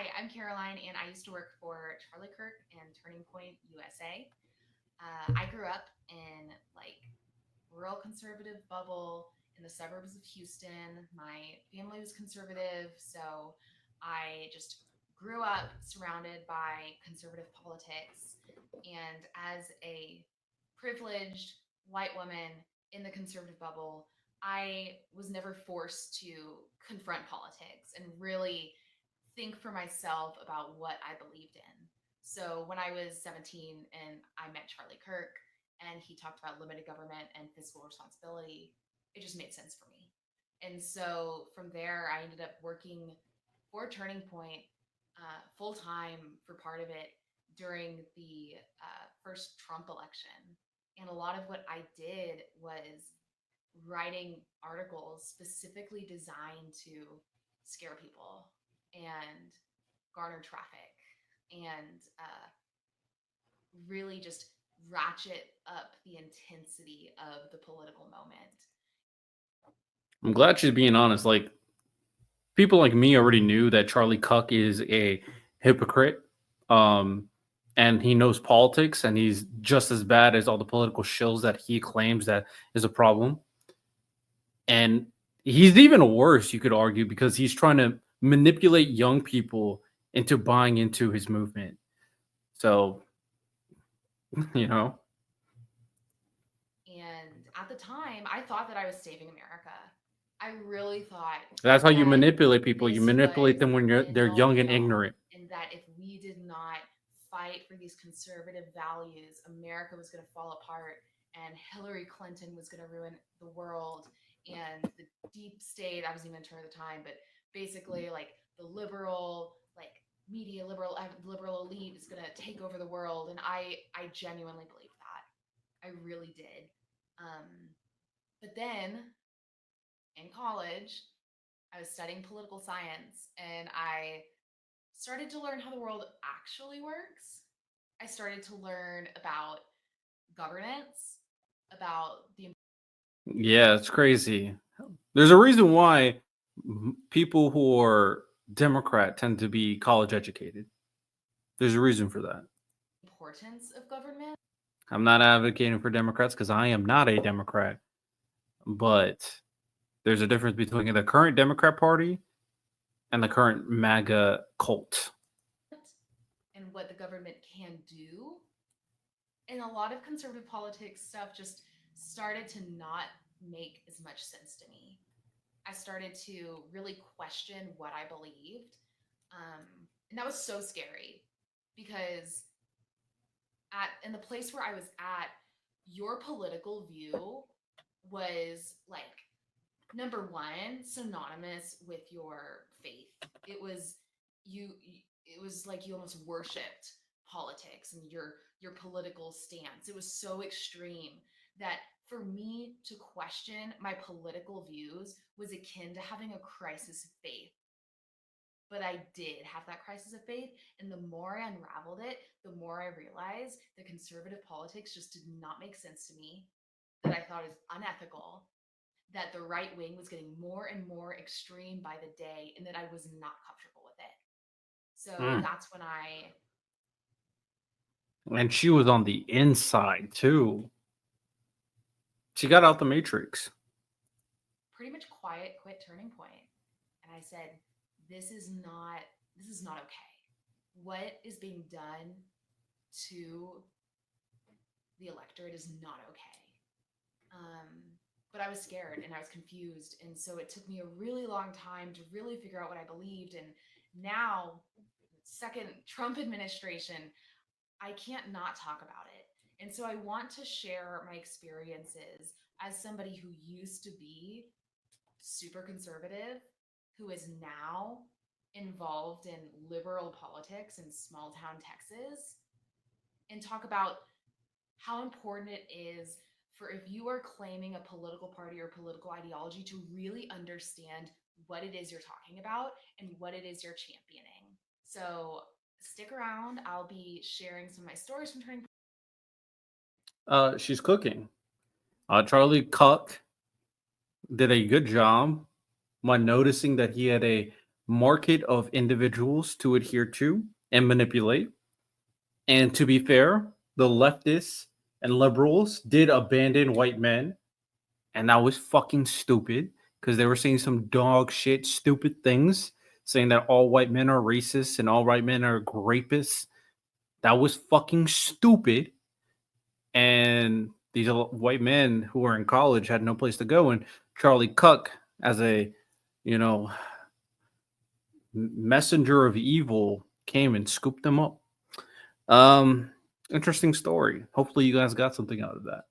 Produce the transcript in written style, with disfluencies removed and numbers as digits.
Hi, I'm Caroline, and I used to work for Charlie Kirk and Turning Point USA. I grew up in like rural conservative bubble in the suburbs of Houston. My family was conservative, so I just grew up surrounded by conservative politics. And as a privileged white woman in the conservative bubble, I was never forced to confront politics and really think for myself about what I believed in. So when I was 17 and I met Charlie Kirk and he talked about limited government and fiscal responsibility, it just made sense for me. And so from there, I ended up working for Turning Point full time for part of it during the first Trump election. And a lot of what I did was writing articles specifically designed to scare people and garner traffic and really just ratchet up the intensity of the political moment. I'm glad she's being honest. Like people like me already knew that Charlie Cuck is a hypocrite. Um and he knows politics and he's just as bad as all the political shills that he claims that is a problem. And he's even worse, you could argue, because he's trying to manipulate young people into buying into his movement. So, you know, And at the time, I thought that I was saving America. I really thought that's how you that manipulate people. You this manipulate was them when the they're end all young be and all, ignorant. and that if we did not fight for these conservative values, America was going to fall apart and Hillary Clinton was going to ruin the world and the deep state. I wasn't even a term at the time, but basically, like the liberal, like media liberal elite is going to take over the world. And I genuinely believed that. I really did. Um, but then in college, I was studying political science and I started to learn how the world actually works. I started to learn about governance, about the Yeah, it's crazy. There's a reason why people who are Democrat tend to be college educated. There's a reason for that. importance of government. I'm not advocating for Democrats because I am not a Democrat, but there's a difference between the current Democrat Party and the current MAGA cult. And what the government can do. And a lot of conservative politics stuff just started to not make as much sense to me. I started to really question what I believed. Um, and that was so scary because at in the place where I was at, your political view was like number one synonymous with your faith. It was you. It was like you almost worshipped politics and your political stance. It was so extreme that for me to question my political views was akin to having a crisis of faith. But I did have that crisis of faith. And the more I unraveled it, the more I realized that conservative politics just did not make sense to me, that I thought is unethical, that the right wing was getting more and more extreme by the day, and that I was not comfortable with it. So Mm. that's when I And she was on the inside too. She got out the matrix. pretty much quiet quit Turning Point. And I said, this is not this is not okay. What is being done to the electorate is not okay. But I was scared and I was confused. And so it took me a really long time to really figure out what I believed. And now, second Trump administration, I can't not talk about it. And so I want to share my experiences as somebody who used to be super conservative, who is now involved in liberal politics in small town Texas, and talk about how important it is for if you are claiming a political party or political ideology to really understand what it is you're talking about and what it is you're championing. So stick around. I'll be sharing some of my stories from Turning. She's cooking. Charlie Cuck did a good job by noticing that he had a market of individuals to adhere to and manipulate. And to be fair, the leftists and liberals did abandon white men, and that was fucking stupid because they were saying some dog shit, stupid things, saying that all white men are racist and all white men are rapists. That was fucking stupid. And these white men who were in college had no place to go. And Charlie Cook, as a, you know, messenger of evil, came and scooped them up. Um, Interesting story. Hopefully, you guys got something out of that.